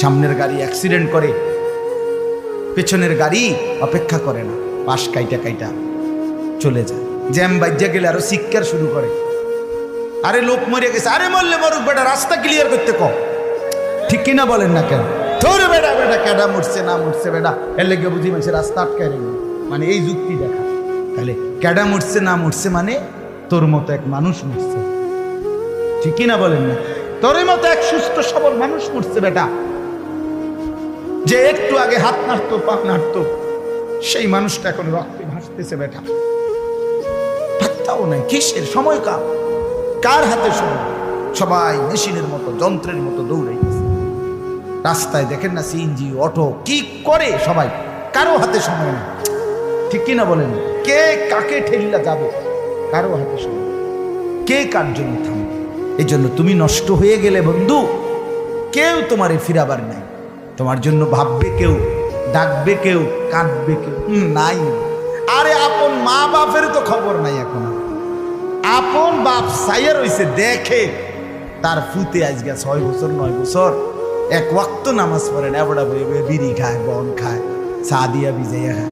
সামনের গাড়ি অ্যাক্সিডেন্ট করে, পেছনের গাড়ি অপেক্ষা করে না, পাশ কাইটা কাইটা চলে যায়। জ্যাম বাজ্যা গেলে আরো চিৎকার শুরু করে, আরে লোক মরে গেছে, আরে মরলে মরুক বেটা, রাস্তা ক্লিয়ার করতে কম। ঠিক কিনা বলেন না কেন? ধরে বেটা বেটা কেডা মরছে না মরছে বেটা, এর লেগে বুঝি মানুষের রাস্তা আটকায় রেখে, মানে এই যুক্তি দেখা। তাহলে কেডা মরছে না মরছে মানে তোর মতো এক মানুষ মরছে। ঠিক কিনা বলেন না? তোর মতো এক সুস্থ সবল মানুষ মরছে বেটা, যে একটু আগে হাত নাড়তো পা নাড়তো, সেই মানুষটা এখন রক্তে ভাসতেছে বেটা। পাত্তাও নাই, কিসের সময় কার হাতে সময়? সবাই মেশিনের মতো যন্ত্রের মতো দৌড়াইতেছে। রাস্তায় দেখেন না সিএনজি অটো কি করে সবাই, কারো হাতে সময় নেই। ঠিক কিনা বলেন? কে কাকে ঠেলিলা যাবে, কারো হাতে সময়, কে কার জন্য থামবে। এই জন্য তুমি নষ্ট হয়ে গেলে বন্ধু, কেউ তোমারে ফিরাবার নাই। তোমার জন্য ভাববে কেউ, ডাকবে কেউ, কাঁদবে কেউ নাই। আরে আপন মা বাপের তো খবর নাই এখন। আপন বাপ সাইয়া রইছে, দেখে তার ফুতে আজকে 6 বছর 9 বছর এক ওয়াক্ত নামাজ পড়ে না, বড়া বিড়ি খায়, বন খায়, চা দিয়া ভিজাইয়া খায়।